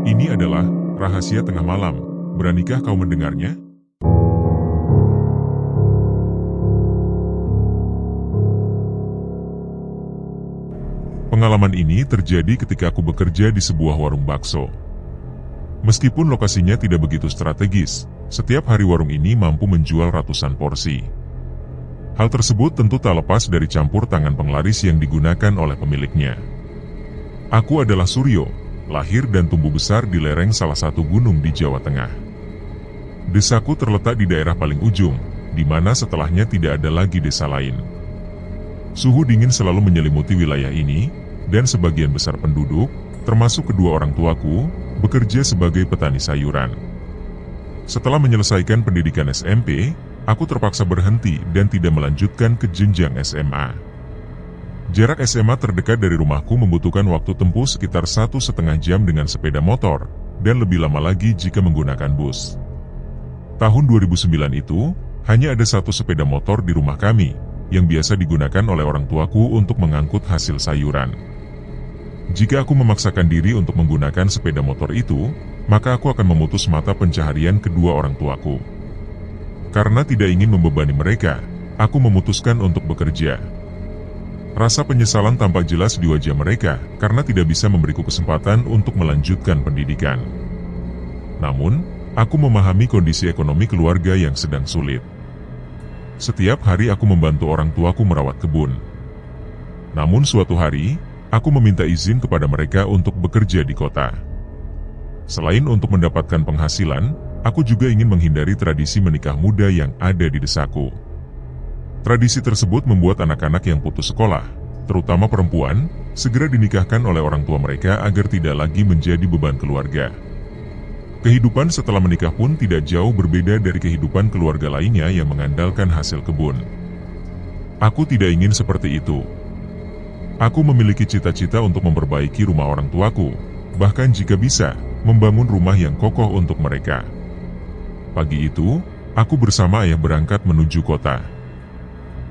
Ini adalah rahasia tengah malam. Beranikah kau mendengarnya? Pengalaman ini terjadi ketika aku bekerja di sebuah warung bakso. Meskipun lokasinya tidak begitu strategis, setiap hari warung ini mampu menjual ratusan porsi. Hal tersebut tentu tak lepas dari campur tangan penglaris yang digunakan oleh pemiliknya. Aku adalah Suryo, lahir dan tumbuh besar di lereng salah satu gunung di Jawa Tengah. Desaku terletak di daerah paling ujung, di mana setelahnya tidak ada lagi desa lain. Suhu dingin selalu menyelimuti wilayah ini, dan sebagian besar penduduk, termasuk kedua orang tuaku, bekerja sebagai petani sayuran. Setelah menyelesaikan pendidikan SMP, aku terpaksa berhenti dan tidak melanjutkan ke jenjang SMA. Jarak SMA terdekat dari rumahku membutuhkan waktu tempuh sekitar 1,5 jam dengan sepeda motor, dan lebih lama lagi jika menggunakan bus. Tahun 2009 itu, hanya ada satu sepeda motor di rumah kami, yang biasa digunakan oleh orang tuaku untuk mengangkut hasil sayuran. Jika aku memaksakan diri untuk menggunakan sepeda motor itu, maka aku akan memutus mata pencaharian kedua orang tuaku. Karena tidak ingin membebani mereka, aku memutuskan untuk bekerja. Rasa penyesalan tampak jelas di wajah mereka karena tidak bisa memberiku kesempatan untuk melanjutkan pendidikan. Namun, aku memahami kondisi ekonomi keluarga yang sedang sulit. Setiap hari aku membantu orang tuaku merawat kebun. Namun suatu hari, aku meminta izin kepada mereka untuk bekerja di kota. Selain untuk mendapatkan penghasilan, aku juga ingin menghindari tradisi menikah muda yang ada di desaku. Tradisi tersebut membuat anak-anak yang putus sekolah, terutama perempuan, segera dinikahkan oleh orang tua mereka agar tidak lagi menjadi beban keluarga. Kehidupan setelah menikah pun tidak jauh berbeda dari kehidupan keluarga lainnya yang mengandalkan hasil kebun. Aku tidak ingin seperti itu. Aku memiliki cita-cita untuk memperbaiki rumah orang tuaku, bahkan jika bisa, membangun rumah yang kokoh untuk mereka. Pagi itu, aku bersama ayah berangkat menuju kota.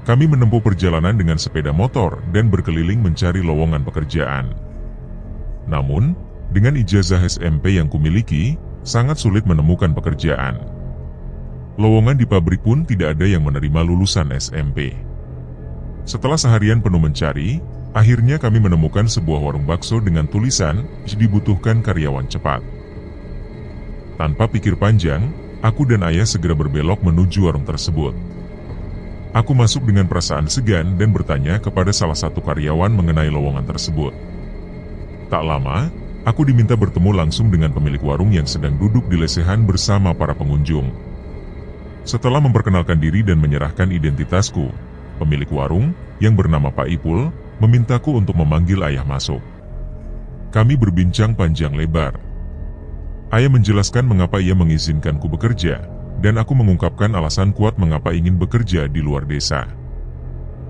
Kami menempuh perjalanan dengan sepeda motor dan berkeliling mencari lowongan pekerjaan. Namun, dengan ijazah SMP yang kumiliki, sangat sulit menemukan pekerjaan. Lowongan di pabrik pun tidak ada yang menerima lulusan SMP. Setelah seharian penuh mencari, akhirnya kami menemukan sebuah warung bakso dengan tulisan, dibutuhkan karyawan cepat. Tanpa pikir panjang, aku dan ayah segera berbelok menuju warung tersebut. Aku masuk dengan perasaan segan dan bertanya kepada salah satu karyawan mengenai lowongan tersebut. Tak lama, aku diminta bertemu langsung dengan pemilik warung yang sedang duduk di lesehan bersama para pengunjung. Setelah memperkenalkan diri dan menyerahkan identitasku, pemilik warung, yang bernama Pak Ipul, memintaku untuk memanggil ayah masuk. Kami berbincang panjang lebar. Ayah menjelaskan mengapa ia mengizinkanku bekerja, dan aku mengungkapkan alasan kuat mengapa ingin bekerja di luar desa.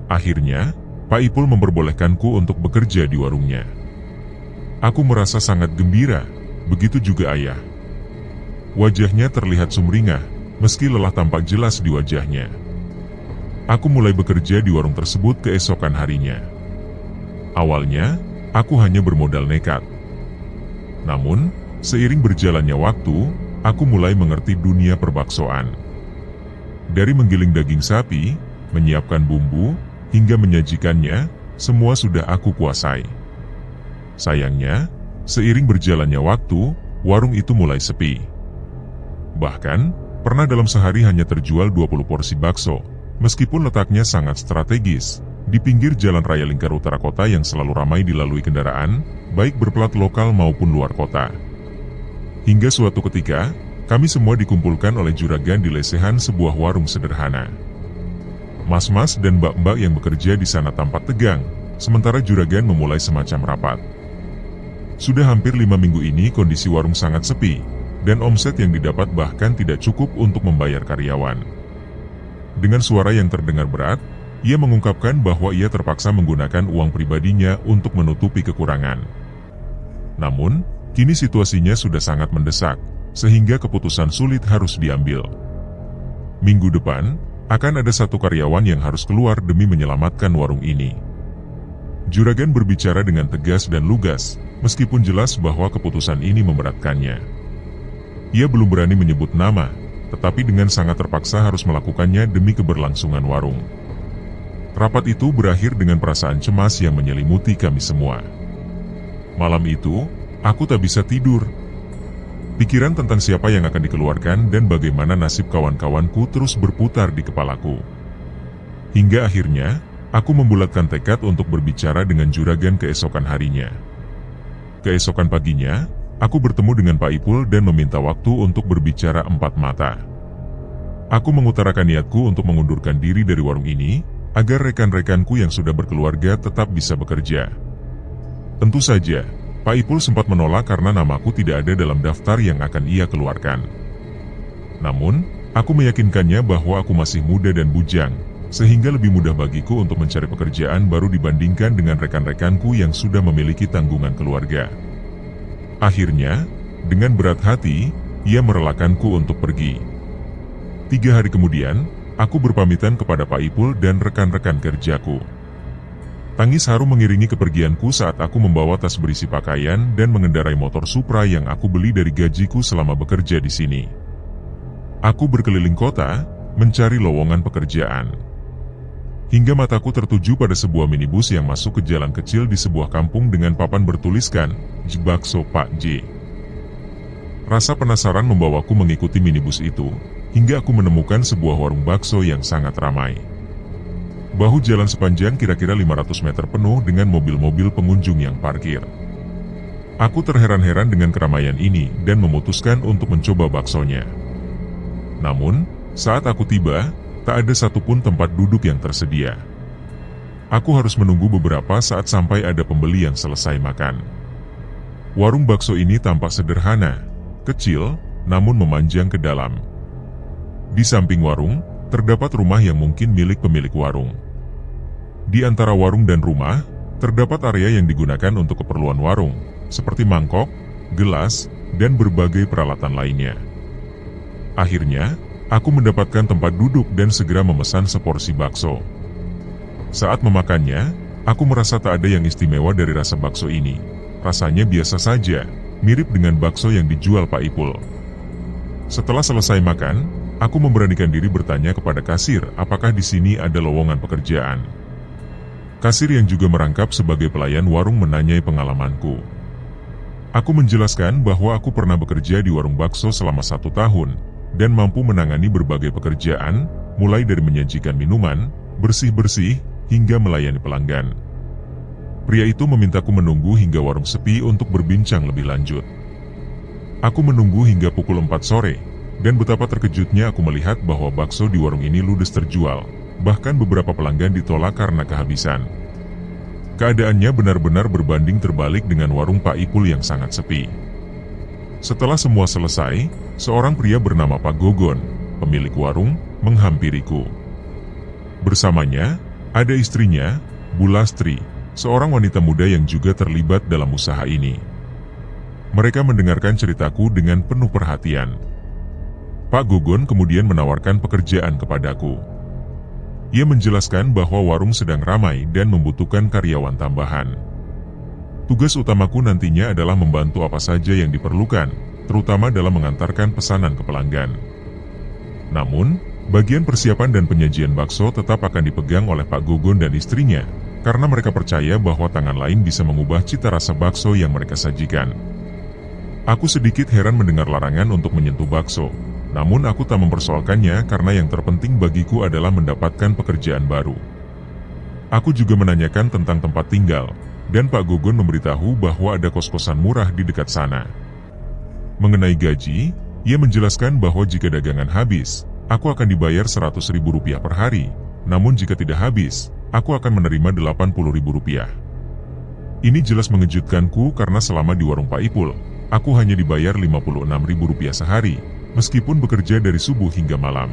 Akhirnya, Pak Ipul memperbolehkanku untuk bekerja di warungnya. Aku merasa sangat gembira, begitu juga ayah. Wajahnya terlihat sumringah, meski lelah tampak jelas di wajahnya. Aku mulai bekerja di warung tersebut keesokan harinya. Awalnya, aku hanya bermodal nekat. Namun, seiring berjalannya waktu, aku mulai mengerti dunia perbaksoan. Dari menggiling daging sapi, menyiapkan bumbu, hingga menyajikannya, semua sudah aku kuasai. Sayangnya, seiring berjalannya waktu, warung itu mulai sepi. Bahkan, pernah dalam sehari hanya terjual 20 porsi bakso, meskipun letaknya sangat strategis, di pinggir jalan raya lingkar utara kota yang selalu ramai dilalui kendaraan, baik berplat lokal maupun luar kota. Hingga suatu ketika, kami semua dikumpulkan oleh juragan di lesehan sebuah warung sederhana. Mas-mas dan mbak-mbak yang bekerja di sana tampak tegang, sementara juragan memulai semacam rapat. Sudah hampir 5 minggu ini kondisi warung sangat sepi, dan omset yang didapat bahkan tidak cukup untuk membayar karyawan. Dengan suara yang terdengar berat, ia mengungkapkan bahwa ia terpaksa menggunakan uang pribadinya untuk menutupi kekurangan. Namun, kini situasinya sudah sangat mendesak, sehingga keputusan sulit harus diambil. Minggu depan, akan ada satu karyawan yang harus keluar demi menyelamatkan warung ini. Juragan berbicara dengan tegas dan lugas, meskipun jelas bahwa keputusan ini memberatkannya. Ia belum berani menyebut nama, tetapi dengan sangat terpaksa harus melakukannya demi keberlangsungan warung. Rapat itu berakhir dengan perasaan cemas yang menyelimuti kami semua. Malam itu, aku tak bisa tidur. Pikiran tentang siapa yang akan dikeluarkan dan bagaimana nasib kawan-kawanku terus berputar di kepalaku. Hingga akhirnya, aku membulatkan tekad untuk berbicara dengan juragan keesokan harinya. Keesokan paginya, aku bertemu dengan Pak Ipul dan meminta waktu untuk berbicara empat mata. Aku mengutarakan niatku untuk mengundurkan diri dari warung ini, agar rekan-rekanku yang sudah berkeluarga tetap bisa bekerja. Tentu saja, Pak Ipul sempat menolak karena namaku tidak ada dalam daftar yang akan ia keluarkan. Namun, aku meyakinkannya bahwa aku masih muda dan bujang, sehingga lebih mudah bagiku untuk mencari pekerjaan baru dibandingkan dengan rekan-rekanku yang sudah memiliki tanggungan keluarga. Akhirnya, dengan berat hati, ia merelakanku untuk pergi. 3 hari kemudian, aku berpamitan kepada Pak Ipul dan rekan-rekan kerjaku. Tangis haru mengiringi kepergianku saat aku membawa tas berisi pakaian dan mengendarai motor Supra yang aku beli dari gajiku selama bekerja di sini. Aku berkeliling kota, mencari lowongan pekerjaan. Hingga mataku tertuju pada sebuah minibus yang masuk ke jalan kecil di sebuah kampung dengan papan bertuliskan, "Bakso Pak J." Rasa penasaran membawaku mengikuti minibus itu, hingga aku menemukan sebuah warung bakso yang sangat ramai. Bahu jalan sepanjang kira-kira 500 meter penuh dengan mobil-mobil pengunjung yang parkir. Aku terheran-heran dengan keramaian ini dan memutuskan untuk mencoba baksonya. Namun, saat aku tiba, tak ada satupun tempat duduk yang tersedia. Aku harus menunggu beberapa saat sampai ada pembeli yang selesai makan. Warung bakso ini tampak sederhana, kecil, namun memanjang ke dalam. Di samping warung, terdapat rumah yang mungkin milik pemilik warung. Di antara warung dan rumah, terdapat area yang digunakan untuk keperluan warung, seperti mangkok, gelas, dan berbagai peralatan lainnya. Akhirnya, aku mendapatkan tempat duduk dan segera memesan seporsi bakso. Saat memakannya, aku merasa tak ada yang istimewa dari rasa bakso ini. Rasanya biasa saja, mirip dengan bakso yang dijual Pak Ipul. Setelah selesai makan, aku memberanikan diri bertanya kepada kasir apakah di sini ada lowongan pekerjaan. Kasir yang juga merangkap sebagai pelayan warung menanyai pengalamanku. Aku menjelaskan bahwa aku pernah bekerja di warung bakso selama 1 tahun dan mampu menangani berbagai pekerjaan, mulai dari menyajikan minuman, bersih-bersih, hingga melayani pelanggan. Pria itu memintaku menunggu hingga warung sepi untuk berbincang lebih lanjut. Aku menunggu hingga pukul 4 sore. Dan betapa terkejutnya aku melihat bahwa bakso di warung ini ludes terjual, bahkan beberapa pelanggan ditolak karena kehabisan. Keadaannya benar-benar berbanding terbalik dengan warung Pak Ipul yang sangat sepi. Setelah semua selesai, seorang pria bernama Pak Gogon, pemilik warung, menghampiriku. Bersamanya, ada istrinya, Bu Lastri, seorang wanita muda yang juga terlibat dalam usaha ini. Mereka mendengarkan ceritaku dengan penuh perhatian. Pak Gogon kemudian menawarkan pekerjaan kepadaku. Ia menjelaskan bahwa warung sedang ramai dan membutuhkan karyawan tambahan. Tugas utamaku nantinya adalah membantu apa saja yang diperlukan, terutama dalam mengantarkan pesanan ke pelanggan. Namun, bagian persiapan dan penyajian bakso tetap akan dipegang oleh Pak Gogon dan istrinya, karena mereka percaya bahwa tangan lain bisa mengubah cita rasa bakso yang mereka sajikan. Aku sedikit heran mendengar larangan untuk menyentuh bakso. Namun aku tak mempersoalkannya karena yang terpenting bagiku adalah mendapatkan pekerjaan baru. Aku juga menanyakan tentang tempat tinggal, dan Pak Gogon memberitahu bahwa ada kos-kosan murah di dekat sana. Mengenai gaji, ia menjelaskan bahwa jika dagangan habis, aku akan dibayar Rp100.000 per hari, namun jika tidak habis, aku akan menerima Rp80.000. Ini jelas mengejutkanku karena selama di warung Pak Ipul, aku hanya dibayar Rp56.000 sehari, meskipun bekerja dari subuh hingga malam.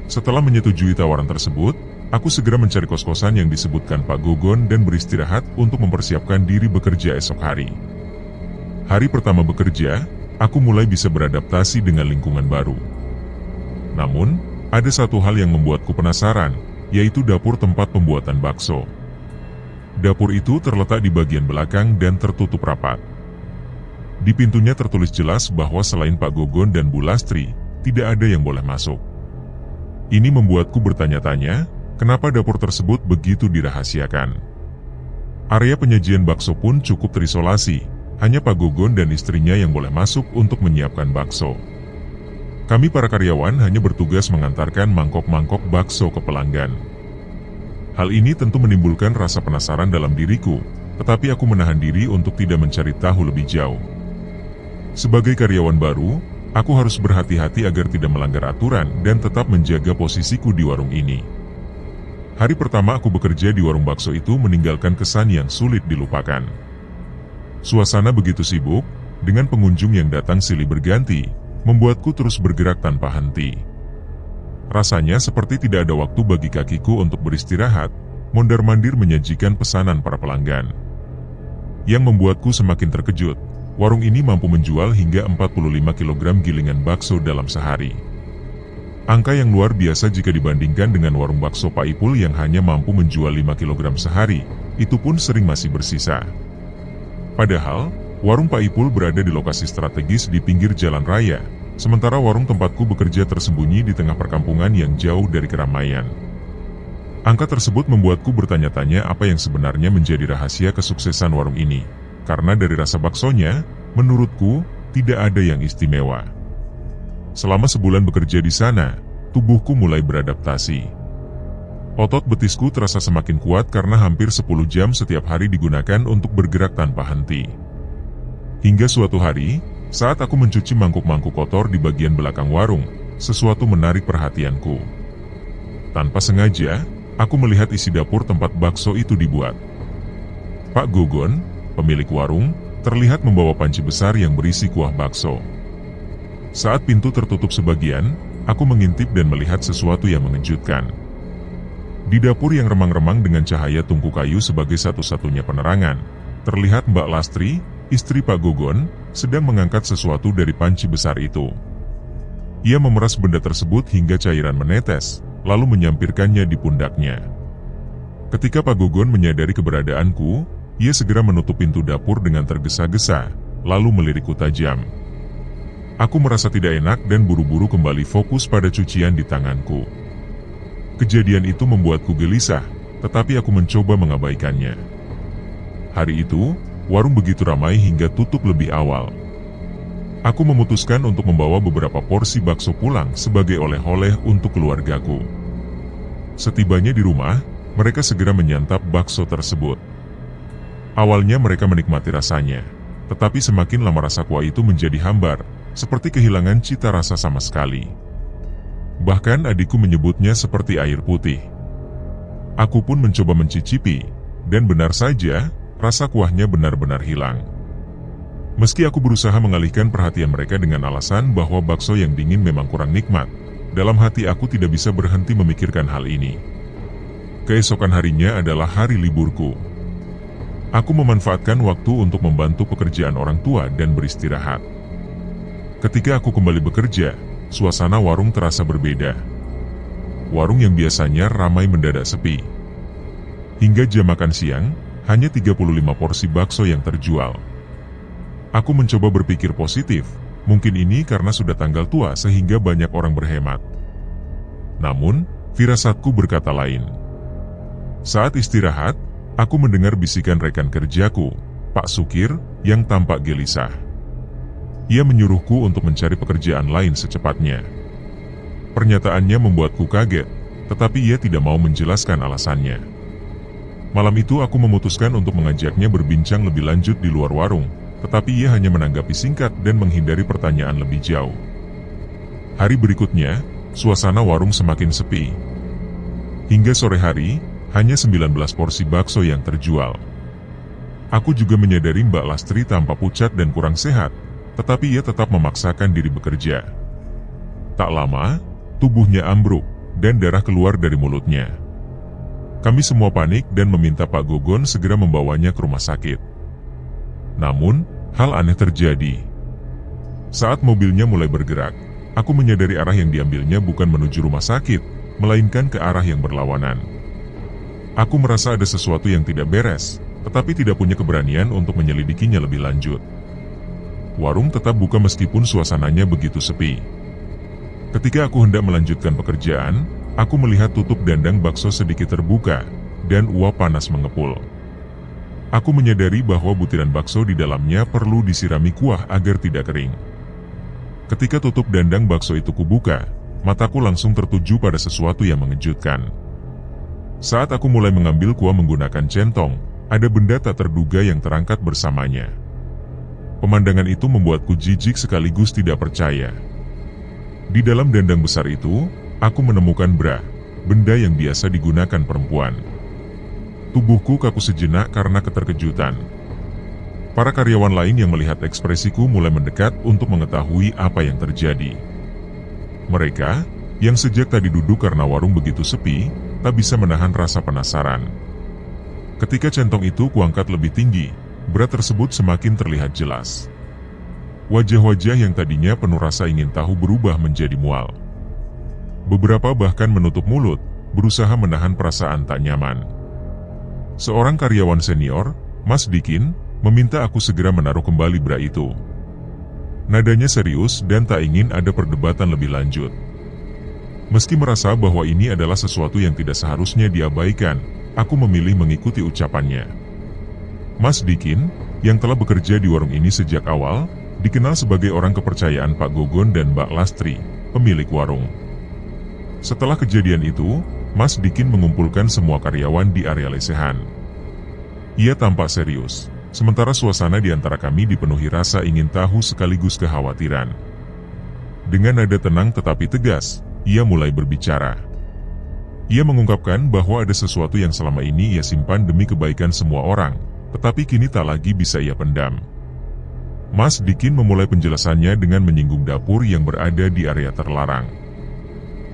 Setelah menyetujui tawaran tersebut, aku segera mencari kos-kosan yang disebutkan Pak Gogon dan beristirahat untuk mempersiapkan diri bekerja esok hari. Hari pertama bekerja, aku mulai bisa beradaptasi dengan lingkungan baru. Namun, ada satu hal yang membuatku penasaran, yaitu dapur tempat pembuatan bakso. Dapur itu terletak di bagian belakang dan tertutup rapat. Di pintunya tertulis jelas bahwa selain Pak Gogon dan Bu Lastri, tidak ada yang boleh masuk. Ini membuatku bertanya-tanya, kenapa dapur tersebut begitu dirahasiakan. Area penyajian bakso pun cukup terisolasi, hanya Pak Gogon dan istrinya yang boleh masuk untuk menyiapkan bakso. Kami para karyawan hanya bertugas mengantarkan mangkok-mangkok bakso ke pelanggan. Hal ini tentu menimbulkan rasa penasaran dalam diriku, tetapi aku menahan diri untuk tidak mencari tahu lebih jauh. Sebagai karyawan baru, aku harus berhati-hati agar tidak melanggar aturan dan tetap menjaga posisiku di warung ini. Hari pertama aku bekerja di warung bakso itu meninggalkan kesan yang sulit dilupakan. Suasana begitu sibuk, dengan pengunjung yang datang silih berganti, membuatku terus bergerak tanpa henti. Rasanya seperti tidak ada waktu bagi kakiku untuk beristirahat, mondar-mandir menyajikan pesanan para pelanggan. Yang membuatku semakin terkejut, warung ini mampu menjual hingga 45 kg gilingan bakso dalam sehari. Angka yang luar biasa jika dibandingkan dengan warung bakso Pak Ipul yang hanya mampu menjual 5 kg sehari, itu pun sering masih bersisa. Padahal, warung Pak Ipul berada di lokasi strategis di pinggir jalan raya, sementara warung tempatku bekerja tersembunyi di tengah perkampungan yang jauh dari keramaian. Angka tersebut membuatku bertanya-tanya apa yang sebenarnya menjadi rahasia kesuksesan warung ini, karena dari rasa baksonya, menurutku, tidak ada yang istimewa. Selama sebulan bekerja di sana, tubuhku mulai beradaptasi. Otot betisku terasa semakin kuat karena hampir 10 jam setiap hari digunakan untuk bergerak tanpa henti. Hingga suatu hari, saat aku mencuci mangkuk-mangkuk kotor di bagian belakang warung, sesuatu menarik perhatianku. Tanpa sengaja, aku melihat isi dapur tempat bakso itu dibuat. Pak Gogon, pemilik warung, terlihat membawa panci besar yang berisi kuah bakso. Saat pintu tertutup sebagian, aku mengintip dan melihat sesuatu yang mengejutkan. Di dapur yang remang-remang dengan cahaya tungku kayu sebagai satu-satunya penerangan, terlihat Mbak Lastri, istri Pak Gogon, sedang mengangkat sesuatu dari panci besar itu. Ia memeras benda tersebut hingga cairan menetes, lalu menyampirkannya di pundaknya. Ketika Pak Gogon menyadari keberadaanku, ia segera menutup pintu dapur dengan tergesa-gesa, lalu melirikku tajam. Aku merasa tidak enak dan buru-buru kembali fokus pada cucian di tanganku. Kejadian itu membuatku gelisah, tetapi aku mencoba mengabaikannya. Hari itu, warung begitu ramai hingga tutup lebih awal. Aku memutuskan untuk membawa beberapa porsi bakso pulang sebagai oleh-oleh untuk keluargaku. Setibanya di rumah, mereka segera menyantap bakso tersebut. Awalnya mereka menikmati rasanya, tetapi semakin lama rasa kuah itu menjadi hambar, seperti kehilangan cita rasa sama sekali. Bahkan adikku menyebutnya seperti air putih. Aku pun mencoba mencicipi, dan benar saja, rasa kuahnya benar-benar hilang. Meski aku berusaha mengalihkan perhatian mereka dengan alasan bahwa bakso yang dingin memang kurang nikmat, dalam hati aku tidak bisa berhenti memikirkan hal ini. Keesokan harinya adalah hari liburku. Aku memanfaatkan waktu untuk membantu pekerjaan orang tua dan beristirahat. Ketika aku kembali bekerja, suasana warung terasa berbeda. Warung yang biasanya ramai mendadak sepi. Hingga jam makan siang, hanya 35 porsi bakso yang terjual. Aku mencoba berpikir positif, mungkin ini karena sudah tanggal tua sehingga banyak orang berhemat. Namun, firasatku berkata lain. Saat istirahat, aku mendengar bisikan rekan kerjaku, Pak Sukir, yang tampak gelisah. Ia menyuruhku untuk mencari pekerjaan lain secepatnya. Pernyataannya membuatku kaget, tetapi ia tidak mau menjelaskan alasannya. Malam itu aku memutuskan untuk mengajaknya berbincang lebih lanjut di luar warung, tetapi ia hanya menanggapi singkat dan menghindari pertanyaan lebih jauh. Hari berikutnya, suasana warung semakin sepi. Hingga sore hari, hanya 19 porsi bakso yang terjual. Aku juga menyadari Mbak Lastri tampak pucat dan kurang sehat, tetapi ia tetap memaksakan diri bekerja. Tak lama, tubuhnya ambruk, dan darah keluar dari mulutnya. Kami semua panik dan meminta Pak Gogon segera membawanya ke rumah sakit. Namun, hal aneh terjadi. Saat mobilnya mulai bergerak, aku menyadari arah yang diambilnya bukan menuju rumah sakit, melainkan ke arah yang berlawanan. Aku merasa ada sesuatu yang tidak beres, tetapi tidak punya keberanian untuk menyelidikinya lebih lanjut. Warung tetap buka meskipun suasananya begitu sepi. Ketika aku hendak melanjutkan pekerjaan, aku melihat tutup dandang bakso sedikit terbuka, dan uap panas mengepul. Aku menyadari bahwa butiran bakso di dalamnya perlu disirami kuah agar tidak kering. Ketika tutup dandang bakso itu kubuka, mataku langsung tertuju pada sesuatu yang mengejutkan. Saat aku mulai mengambil kuah menggunakan centong, ada benda tak terduga yang terangkat bersamanya. Pemandangan itu membuatku jijik sekaligus tidak percaya. Di dalam dandang besar itu, aku menemukan bra, benda yang biasa digunakan perempuan. Tubuhku kaku sejenak karena keterkejutan. Para karyawan lain yang melihat ekspresiku mulai mendekat untuk mengetahui apa yang terjadi. Mereka, yang sejak tadi duduk karena warung begitu sepi, tak bisa menahan rasa penasaran. Ketika centong itu kuangkat lebih tinggi, bra tersebut semakin terlihat jelas. Wajah-wajah yang tadinya penuh rasa ingin tahu berubah menjadi mual. Beberapa bahkan menutup mulut, berusaha menahan perasaan tak nyaman. Seorang karyawan senior, Mas Dikin, meminta aku segera menaruh kembali bra itu. Nadanya serius dan tak ingin ada perdebatan lebih lanjut. Meski merasa bahwa ini adalah sesuatu yang tidak seharusnya diabaikan, aku memilih mengikuti ucapannya. Mas Dikin, yang telah bekerja di warung ini sejak awal, dikenal sebagai orang kepercayaan Pak Gogon dan Mbak Lastri, pemilik warung. Setelah kejadian itu, Mas Dikin mengumpulkan semua karyawan di area lesehan. Ia tampak serius, sementara suasana di antara kami dipenuhi rasa ingin tahu sekaligus kekhawatiran. Dengan nada tenang tetapi tegas, ia mulai berbicara. Ia mengungkapkan bahwa ada sesuatu yang selama ini ia simpan demi kebaikan semua orang, tetapi kini tak lagi bisa ia pendam. Mas Dikin memulai penjelasannya dengan menyinggung dapur yang berada di area terlarang.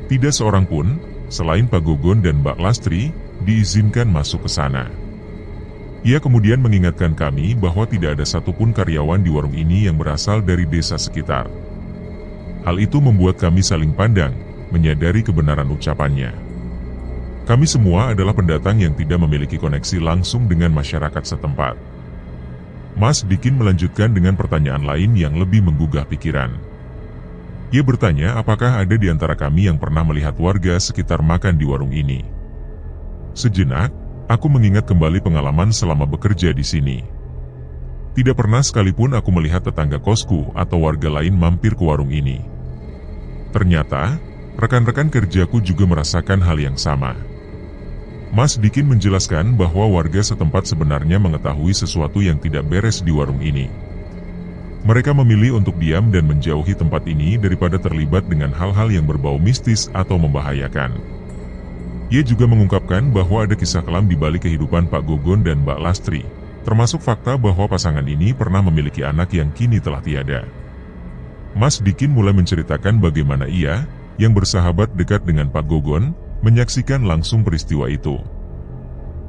Tidak seorang pun, selain Pak Gogon dan Mbak Lastri, diizinkan masuk ke sana. Ia kemudian mengingatkan kami bahwa tidak ada satupun karyawan di warung ini yang berasal dari desa sekitar. Hal itu membuat kami saling pandang, menyadari kebenaran ucapannya. Kami semua adalah pendatang yang tidak memiliki koneksi langsung dengan masyarakat setempat. Mas Dikin melanjutkan dengan pertanyaan lain yang lebih menggugah pikiran. Ia bertanya apakah ada di antara kami yang pernah melihat warga sekitar makan di warung ini. Sejenak, aku mengingat kembali pengalaman selama bekerja di sini. Tidak pernah sekalipun aku melihat tetangga kosku atau warga lain mampir ke warung ini. Ternyata, rekan-rekan kerjaku juga merasakan hal yang sama. Mas Dikin menjelaskan bahwa warga setempat sebenarnya mengetahui sesuatu yang tidak beres di warung ini. Mereka memilih untuk diam dan menjauhi tempat ini daripada terlibat dengan hal-hal yang berbau mistis atau membahayakan. Ia juga mengungkapkan bahwa ada kisah kelam di balik kehidupan Pak Gogon dan Mbak Lastri, termasuk fakta bahwa pasangan ini pernah memiliki anak yang kini telah tiada. Mas Dikin mulai menceritakan bagaimana ia, yang bersahabat dekat dengan Pak Gogon, menyaksikan langsung peristiwa itu.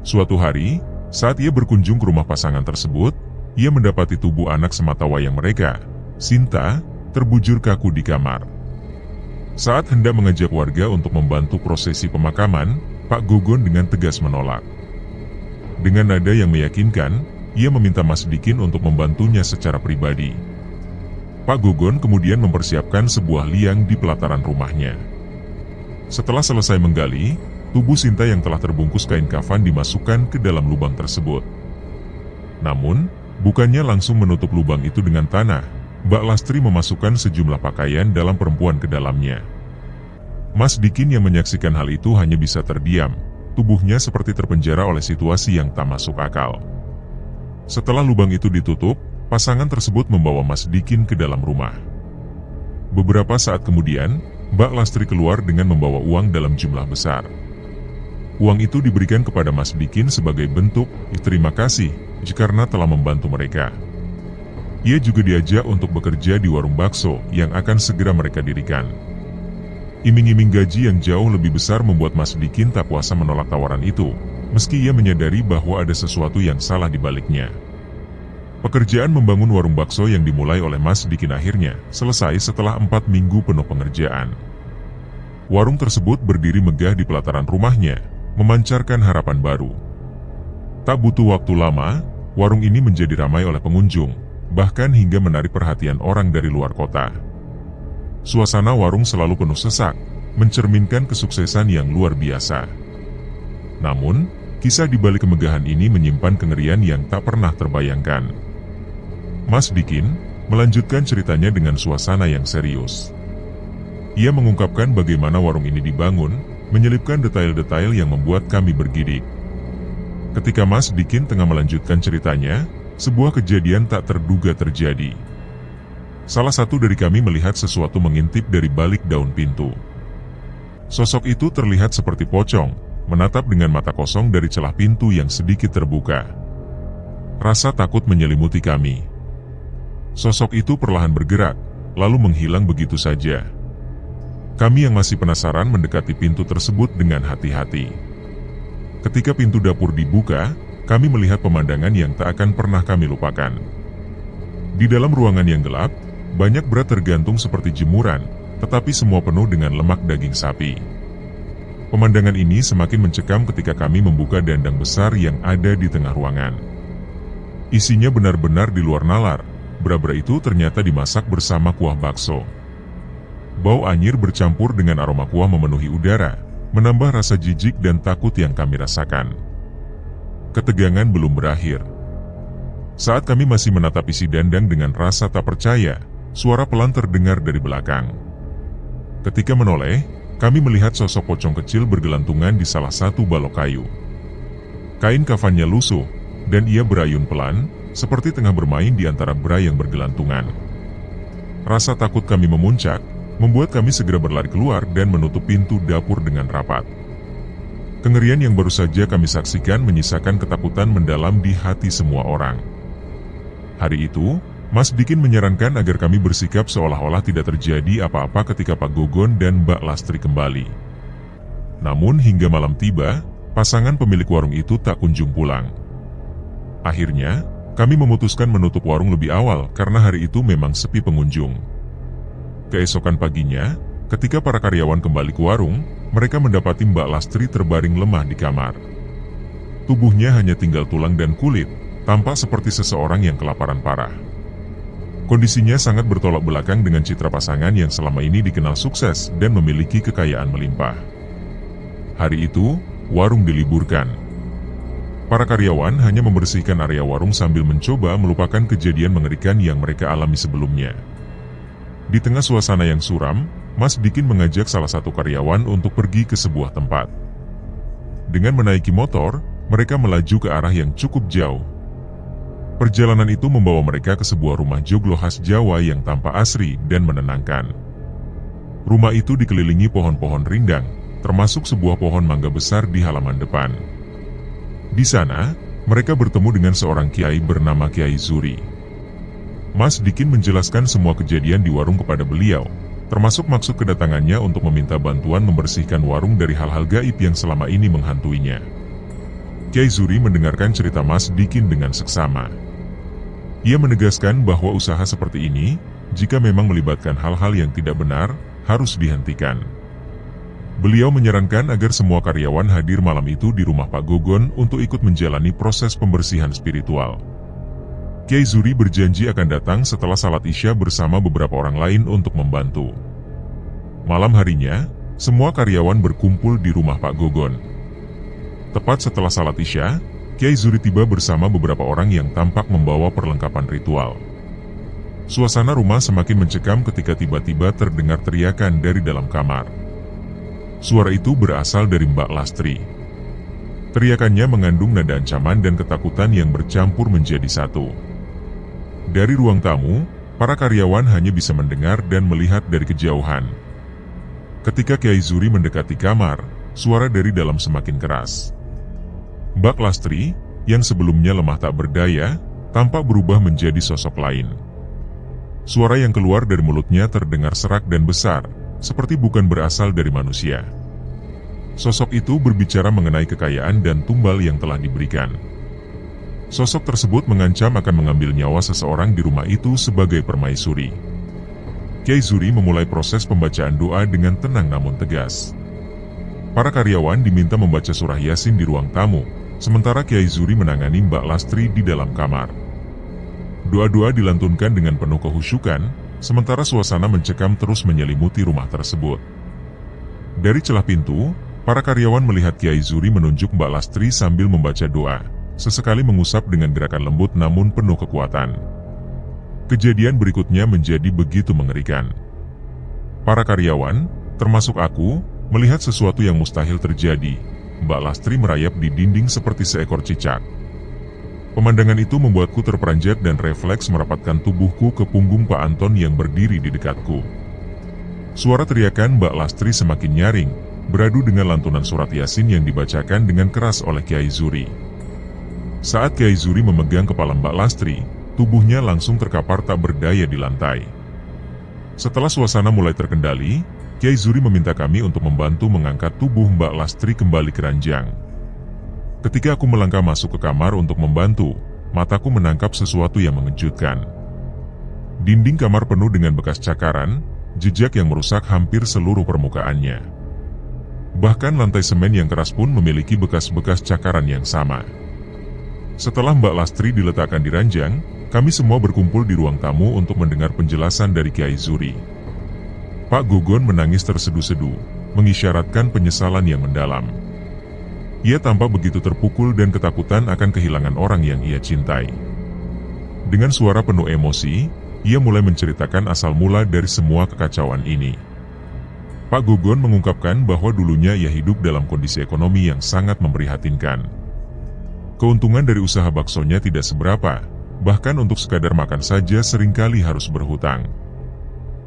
Suatu hari, saat ia berkunjung ke rumah pasangan tersebut, ia mendapati tubuh anak sematawayang mereka, Sinta, terbujur kaku di kamar. Saat hendak mengajak warga untuk membantu prosesi pemakaman, Pak Gogon dengan tegas menolak. Dengan nada yang meyakinkan, ia meminta Mas Dikin untuk membantunya secara pribadi. Pak Gogon kemudian mempersiapkan sebuah liang di pelataran rumahnya. Setelah selesai menggali, tubuh Sinta yang telah terbungkus kain kafan dimasukkan ke dalam lubang tersebut. Namun, bukannya langsung menutup lubang itu dengan tanah, Mbak Lastri memasukkan sejumlah pakaian dalam perempuan ke dalamnya. Mas Dikin yang menyaksikan hal itu hanya bisa terdiam, tubuhnya seperti terpenjara oleh situasi yang tak masuk akal. Setelah lubang itu ditutup, pasangan tersebut membawa Mas Dikin ke dalam rumah. Beberapa saat kemudian, Mbak Lastri keluar dengan membawa uang dalam jumlah besar. Uang itu diberikan kepada Mas Dikin sebagai bentuk terima kasih karena telah membantu mereka. Ia juga diajak untuk bekerja di warung bakso yang akan segera mereka dirikan. Iming-iming gaji yang jauh lebih besar membuat Mas Dikin tak kuasa menolak tawaran itu, meski ia menyadari bahwa ada sesuatu yang salah di baliknya. Pekerjaan membangun warung bakso yang dimulai oleh Mas Dikin akhirnya selesai setelah 4 minggu penuh pengerjaan. Warung tersebut berdiri megah di pelataran rumahnya, memancarkan harapan baru. Tak butuh waktu lama, warung ini menjadi ramai oleh pengunjung, bahkan hingga menarik perhatian orang dari luar kota. Suasana warung selalu penuh sesak, mencerminkan kesuksesan yang luar biasa. Namun, kisah di balik kemegahan ini menyimpan kengerian yang tak pernah terbayangkan. Mas Dikin melanjutkan ceritanya dengan suasana yang serius. Ia mengungkapkan bagaimana warung ini dibangun, menyelipkan detail-detail yang membuat kami bergidik. Ketika Mas Dikin tengah melanjutkan ceritanya, sebuah kejadian tak terduga terjadi. Salah satu dari kami melihat sesuatu mengintip dari balik daun pintu. Sosok itu terlihat seperti pocong, menatap dengan mata kosong dari celah pintu yang sedikit terbuka. Rasa takut menyelimuti kami. Sosok itu perlahan bergerak, lalu menghilang begitu saja. Kami yang masih penasaran mendekati pintu tersebut dengan hati-hati. Ketika pintu dapur dibuka, kami melihat pemandangan yang tak akan pernah kami lupakan. Di dalam ruangan yang gelap, banyak berat tergantung seperti jemuran, tetapi semua penuh dengan lemak daging sapi. Pemandangan ini semakin mencekam ketika kami membuka dandang besar yang ada di tengah ruangan. Isinya benar-benar di luar nalar, bera-bera itu ternyata dimasak bersama kuah bakso. Bau anyir bercampur dengan aroma kuah memenuhi udara, menambah rasa jijik dan takut yang kami rasakan. Ketegangan belum berakhir. Saat kami masih menatap isi dandang dengan rasa tak percaya, suara pelan terdengar dari belakang. Ketika menoleh, kami melihat sosok pocong kecil bergelantungan di salah satu balok kayu. Kain kafannya lusuh, dan ia berayun pelan, seperti tengah bermain di antara berai yang bergelantungan. Rasa takut kami memuncak, membuat kami segera berlari keluar dan menutup pintu dapur dengan rapat. Kengerian yang baru saja kami saksikan menyisakan ketakutan mendalam di hati semua orang. Hari itu, Mas Dikin menyarankan agar kami bersikap seolah-olah tidak terjadi apa-apa ketika Pak Gogon dan Mbak Lastri kembali. Namun hingga malam tiba, pasangan pemilik warung itu tak kunjung pulang. Akhirnya, kami memutuskan menutup warung lebih awal karena hari itu memang sepi pengunjung. Keesokan paginya, ketika para karyawan kembali ke warung, mereka mendapati Mbak Lastri terbaring lemah di kamar. Tubuhnya hanya tinggal tulang dan kulit, tampak seperti seseorang yang kelaparan parah. Kondisinya sangat bertolak belakang dengan citra pasangan yang selama ini dikenal sukses dan memiliki kekayaan melimpah. Hari itu, warung diliburkan. Para karyawan hanya membersihkan area warung sambil mencoba melupakan kejadian mengerikan yang mereka alami sebelumnya. Di tengah suasana yang suram, Mas Dikin mengajak salah satu karyawan untuk pergi ke sebuah tempat. Dengan menaiki motor, mereka melaju ke arah yang cukup jauh. Perjalanan itu membawa mereka ke sebuah rumah joglo khas Jawa yang tampak asri dan menenangkan. Rumah itu dikelilingi pohon-pohon rindang, termasuk sebuah pohon mangga besar di halaman depan. Di sana, mereka bertemu dengan seorang kiai bernama Kiai Zuri. Mas Dikin menjelaskan semua kejadian di warung kepada beliau, termasuk maksud kedatangannya untuk meminta bantuan membersihkan warung dari hal-hal gaib yang selama ini menghantuinya. Kiai Zuri mendengarkan cerita Mas Dikin dengan seksama. Ia menegaskan bahwa usaha seperti ini, jika memang melibatkan hal-hal yang tidak benar, harus dihentikan. Beliau menyarankan agar semua karyawan hadir malam itu di rumah Pak Gogon untuk ikut menjalani proses pembersihan spiritual. Kiai Zuri berjanji akan datang setelah salat Isya bersama beberapa orang lain untuk membantu. Malam harinya, semua karyawan berkumpul di rumah Pak Gogon. Tepat setelah salat Isya, Kiai Zuri tiba bersama beberapa orang yang tampak membawa perlengkapan ritual. Suasana rumah semakin mencekam ketika tiba-tiba terdengar teriakan dari dalam kamar. Suara itu berasal dari Mbak Lastri. Teriakannya mengandung nada ancaman dan ketakutan yang bercampur menjadi satu. Dari ruang tamu, para karyawan hanya bisa mendengar dan melihat dari kejauhan. Ketika Kiai Zuri mendekati kamar, suara dari dalam semakin keras. Mbak Lastri, yang sebelumnya lemah tak berdaya, tampak berubah menjadi sosok lain. Suara yang keluar dari mulutnya terdengar serak dan besar, seperti bukan berasal dari manusia. Sosok itu berbicara mengenai kekayaan dan tumbal yang telah diberikan. Sosok tersebut mengancam akan mengambil nyawa seseorang di rumah itu sebagai permaisuri. Kiai Zuri memulai proses pembacaan doa dengan tenang namun tegas. para karyawan diminta membaca surah Yasin di ruang tamu, sementara Kiai Zuri menangani Mbak Lastri di dalam kamar. Doa-doa dilantunkan dengan penuh kehusyukan, sementara suasana mencekam terus menyelimuti rumah tersebut. Dari celah pintu, para karyawan melihat Kiai Zuri menunjuk Mbak Lastri sambil membaca doa, sesekali mengusap dengan gerakan lembut namun penuh kekuatan. Kejadian berikutnya menjadi begitu mengerikan. Para karyawan, termasuk aku, melihat sesuatu yang mustahil terjadi. Mbak Lastri merayap di dinding seperti seekor cicak. Pemandangan itu membuatku terperanjat dan refleks merapatkan tubuhku ke punggung Pak Anton yang berdiri di dekatku. Suara teriakan Mbak Lastri semakin nyaring, beradu dengan lantunan surat Yasin yang dibacakan dengan keras oleh Kiai Zuri. Saat Kiai Zuri memegang kepala Mbak Lastri, tubuhnya langsung terkapar tak berdaya di lantai. Setelah suasana mulai terkendali, Kiai Zuri meminta kami untuk membantu mengangkat tubuh Mbak Lastri kembali ke ranjang. Ketika aku melangkah masuk ke kamar untuk membantu, mataku menangkap sesuatu yang mengejutkan. Dinding kamar penuh dengan bekas cakaran, jejak yang merusak hampir seluruh permukaannya. Bahkan lantai semen yang keras pun memiliki bekas-bekas cakaran yang sama. Setelah Mbak Lastri diletakkan di ranjang, kami semua berkumpul di ruang tamu untuk mendengar penjelasan dari Kiai Zuri. Pak Gogon menangis tersedu-sedu, mengisyaratkan penyesalan yang mendalam. Ia tampak begitu terpukul dan ketakutan akan kehilangan orang yang ia cintai. Dengan suara penuh emosi, ia mulai menceritakan asal mula dari semua kekacauan ini. Pak Gogon mengungkapkan bahwa dulunya ia hidup dalam kondisi ekonomi yang sangat memprihatinkan. Keuntungan dari usaha baksonya tidak seberapa, bahkan untuk sekadar makan saja seringkali harus berhutang.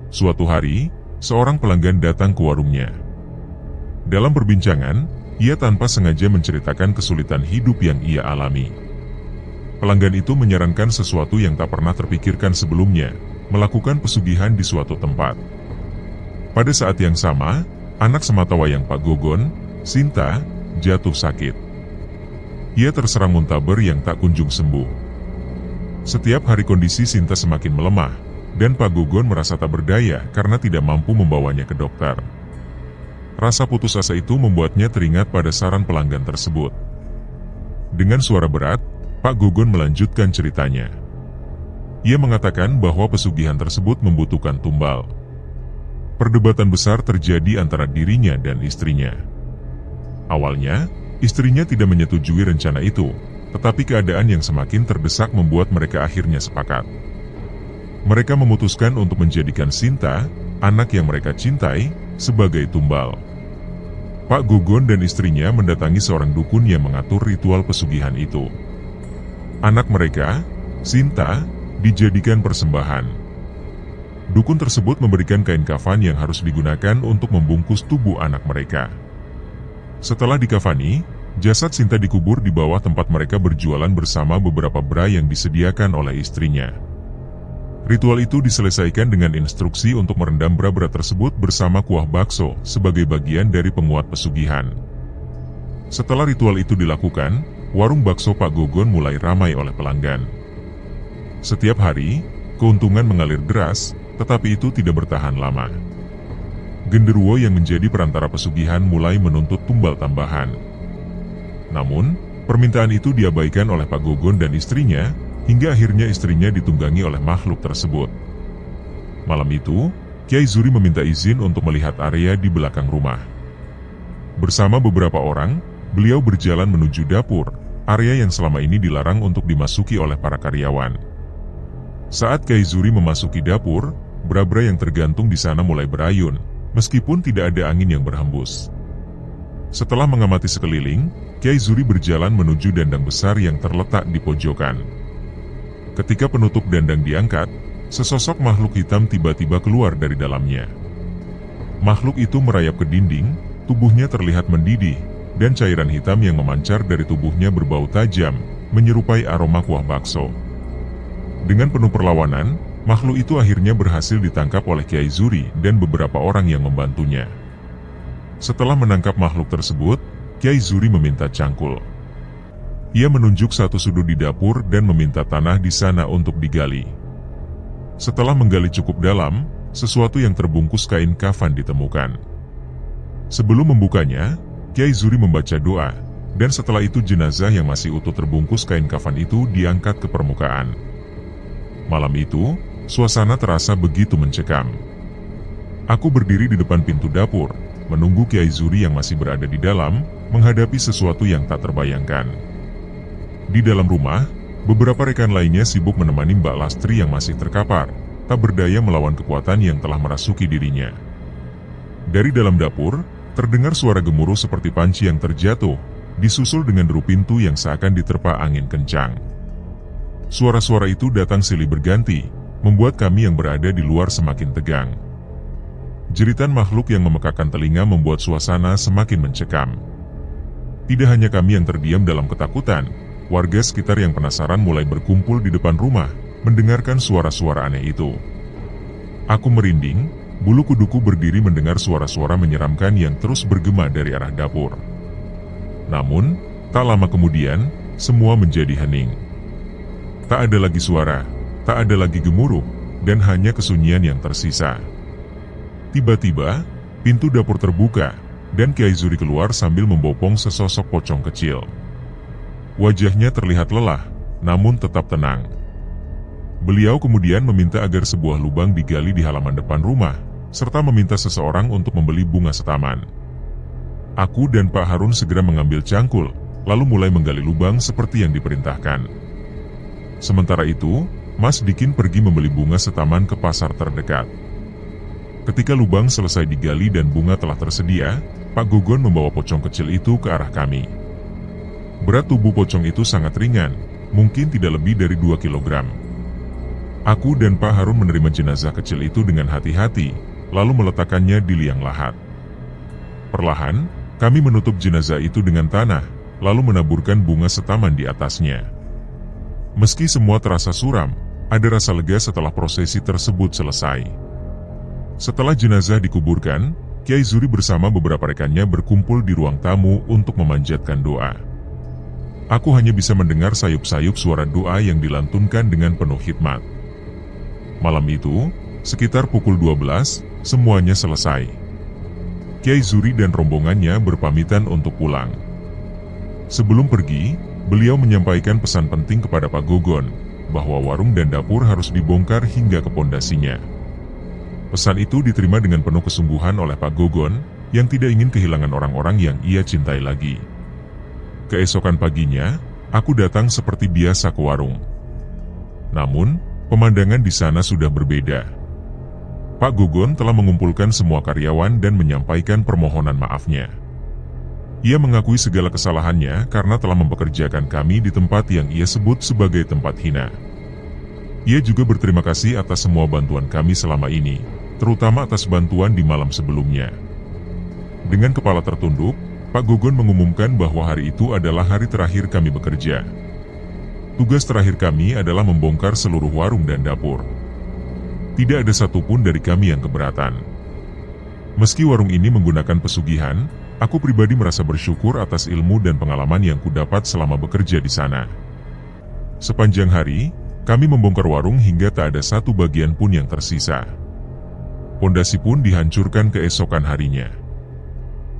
Suatu hari, seorang pelanggan datang ke warungnya. Dalam perbincangan, ia tanpa sengaja menceritakan kesulitan hidup yang ia alami. Pelanggan itu menyarankan sesuatu yang tak pernah terpikirkan sebelumnya, melakukan pesugihan di suatu tempat. Pada saat yang sama, anak sematawayang Pak Gogon, Sinta, jatuh sakit. Ia terserang muntaber yang tak kunjung sembuh. Setiap hari kondisi Sinta semakin melemah, dan Pak Gogon merasa tak berdaya karena tidak mampu membawanya ke dokter. Rasa putus asa itu membuatnya teringat pada saran pelanggan tersebut. Dengan suara berat, Pak Gogon melanjutkan ceritanya. Ia mengatakan bahwa pesugihan tersebut membutuhkan tumbal. Perdebatan besar terjadi antara dirinya dan istrinya. Awalnya, istrinya tidak menyetujui rencana itu, tetapi keadaan yang semakin terdesak membuat mereka akhirnya sepakat. Mereka memutuskan untuk menjadikan Sinta, anak yang mereka cintai, sebagai tumbal. Pak Gogon dan istrinya mendatangi seorang dukun yang mengatur ritual pesugihan itu. Anak mereka, Sinta, dijadikan persembahan. Dukun tersebut memberikan kain kafan yang harus digunakan untuk membungkus tubuh anak mereka. Setelah dikafani, jasad Sinta dikubur di bawah tempat mereka berjualan bersama beberapa bra yang disediakan oleh istrinya. Ritual itu diselesaikan dengan instruksi untuk merendam bra-bra tersebut bersama kuah bakso sebagai bagian dari penguat pesugihan. Setelah ritual itu dilakukan, warung bakso Pak Gogon mulai ramai oleh pelanggan. Setiap hari, keuntungan mengalir deras, tetapi itu tidak bertahan lama. Genderuwo yang menjadi perantara pesugihan mulai menuntut tumbal tambahan. Namun, permintaan itu diabaikan oleh Pak Gogon dan istrinya, hingga akhirnya istrinya ditunggangi oleh makhluk tersebut. Malam itu, Kiai Zuri meminta izin untuk melihat area di belakang rumah. Bersama beberapa orang, beliau berjalan menuju dapur, area yang selama ini dilarang untuk dimasuki oleh para karyawan. Saat Kiai Zuri memasuki dapur, bra-bra yang tergantung di sana mulai berayun, meskipun tidak ada angin yang berhembus. Setelah mengamati sekeliling, Kiai Zuri berjalan menuju dandang besar yang terletak di pojokan. Ketika penutup dandang diangkat, sesosok makhluk hitam tiba-tiba keluar dari dalamnya. Makhluk itu merayap ke dinding, tubuhnya terlihat mendidih, dan cairan hitam yang memancar dari tubuhnya berbau tajam, menyerupai aroma kuah bakso. Dengan penuh perlawanan, makhluk itu akhirnya berhasil ditangkap oleh Kiai Zuri dan beberapa orang yang membantunya. Setelah menangkap makhluk tersebut, Kiai Zuri meminta cangkul. Ia menunjuk satu sudut di dapur dan meminta tanah di sana untuk digali. Setelah menggali cukup dalam, sesuatu yang terbungkus kain kafan ditemukan. Sebelum membukanya, Kiai Zuri membaca doa, dan setelah itu jenazah yang masih utuh terbungkus kain kafan itu diangkat ke permukaan. Malam itu, suasana terasa begitu mencekam. Aku berdiri di depan pintu dapur, menunggu Kiai Zuri yang masih berada di dalam, menghadapi sesuatu yang tak terbayangkan. Di dalam rumah, beberapa rekan lainnya sibuk menemani Mbak Lastri yang masih terkapar, tak berdaya melawan kekuatan yang telah merasuki dirinya. Dari dalam dapur, terdengar suara gemuruh seperti panci yang terjatuh, disusul dengan deru pintu yang seakan diterpa angin kencang. Suara-suara itu datang silih berganti, membuat kami yang berada di luar semakin tegang. Jeritan makhluk yang memekakan telinga membuat suasana semakin mencekam. Tidak hanya kami yang terdiam dalam ketakutan, warga sekitar yang penasaran mulai berkumpul di depan rumah, mendengarkan suara-suara aneh itu. Aku merinding, bulu kuduku berdiri mendengar suara-suara menyeramkan yang terus bergema dari arah dapur. Namun, tak lama kemudian, semua menjadi hening. Tak ada lagi suara, tak ada lagi gemuruh, dan hanya kesunyian yang tersisa. Tiba-tiba, pintu dapur terbuka, dan Kiai Zuri keluar sambil membopong sesosok pocong kecil. Wajahnya terlihat lelah, namun tetap tenang. Beliau kemudian meminta agar sebuah lubang digali di halaman depan rumah, serta meminta seseorang untuk membeli bunga setaman. Aku dan Pak Harun segera mengambil cangkul, lalu mulai menggali lubang seperti yang diperintahkan. Sementara itu, Mas Dikin pergi membeli bunga setaman ke pasar terdekat. Ketika lubang selesai digali dan bunga telah tersedia, Pak Gogon membawa pocong kecil itu ke arah kami. Berat tubuh pocong itu sangat ringan, mungkin tidak lebih dari 2 kilogram. Aku dan Pak Harun menerima jenazah kecil itu dengan hati-hati, lalu meletakkannya di liang lahat. Perlahan, kami menutup jenazah itu dengan tanah, lalu menaburkan bunga setaman di atasnya. Meski semua terasa suram, ada rasa lega setelah prosesi tersebut selesai. Setelah jenazah dikuburkan, Kiai Zuri bersama beberapa rekannya berkumpul di ruang tamu untuk memanjatkan doa. Aku hanya bisa mendengar sayup-sayup suara doa yang dilantunkan dengan penuh hikmat. Malam itu, sekitar pukul 12, semuanya selesai. Kiai Zuri dan rombongannya berpamitan untuk pulang. Sebelum pergi, beliau menyampaikan pesan penting kepada Pak Gogon, bahwa warung dan dapur harus dibongkar hingga ke pondasinya. Pesan itu diterima dengan penuh kesungguhan oleh Pak Gogon, yang tidak ingin kehilangan orang-orang yang ia cintai lagi. Keesokan paginya, aku datang seperti biasa ke warung. Namun, pemandangan di sana sudah berbeda. Pak Gogon telah mengumpulkan semua karyawan dan menyampaikan permohonan maafnya. Ia mengakui segala kesalahannya karena telah mempekerjakan kami di tempat yang ia sebut sebagai tempat hina. Ia juga berterima kasih atas semua bantuan kami selama ini, terutama atas bantuan di malam sebelumnya. Dengan kepala tertunduk, Pak Gogon mengumumkan bahwa hari itu adalah hari terakhir kami bekerja. Tugas terakhir kami adalah membongkar seluruh warung dan dapur. Tidak ada satupun dari kami yang keberatan. Meski warung ini menggunakan pesugihan, aku pribadi merasa bersyukur atas ilmu dan pengalaman yang kudapat selama bekerja di sana. Sepanjang hari, kami membongkar warung hingga tak ada satu bagian pun yang tersisa. Pondasi pun dihancurkan keesokan harinya.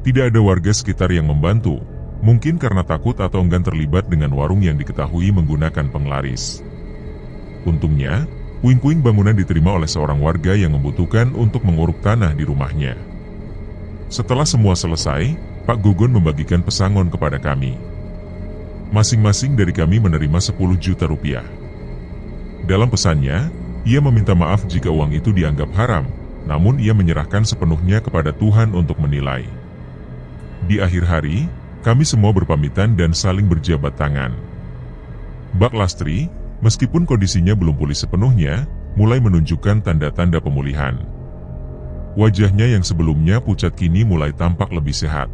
Tidak ada warga sekitar yang membantu, mungkin karena takut atau enggan terlibat dengan warung yang diketahui menggunakan penglaris. Untungnya, puing-puing bangunan diterima oleh seorang warga yang membutuhkan untuk menguruk tanah di rumahnya. Setelah semua selesai, Pak Gogon membagikan pesangon kepada kami. Masing-masing dari kami menerima 10 juta rupiah. Dalam pesannya, ia meminta maaf jika uang itu dianggap haram, namun ia menyerahkan sepenuhnya kepada Tuhan untuk menilai. Di akhir hari, kami semua berpamitan dan saling berjabat tangan. Mbak Lastri, meskipun kondisinya belum pulih sepenuhnya, mulai menunjukkan tanda-tanda pemulihan. Wajahnya yang sebelumnya pucat kini mulai tampak lebih sehat.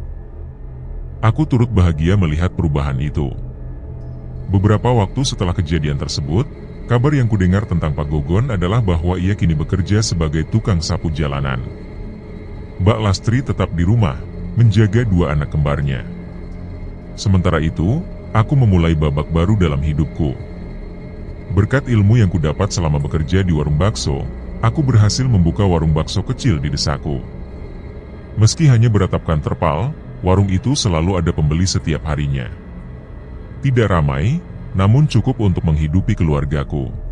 Aku turut bahagia melihat perubahan itu. Beberapa waktu setelah kejadian tersebut, kabar yang kudengar tentang Pak Gogon adalah bahwa ia kini bekerja sebagai tukang sapu jalanan. Mbak Lastri tetap di rumah, menjaga 2 anak kembarnya. Sementara itu, aku memulai babak baru dalam hidupku. Berkat ilmu yang kudapat selama bekerja di warung bakso, aku berhasil membuka warung bakso kecil di desaku. Meski hanya beratapkan terpal, Warung itu selalu ada pembeli setiap harinya. Tidak ramai, namun cukup untuk menghidupi keluargaku.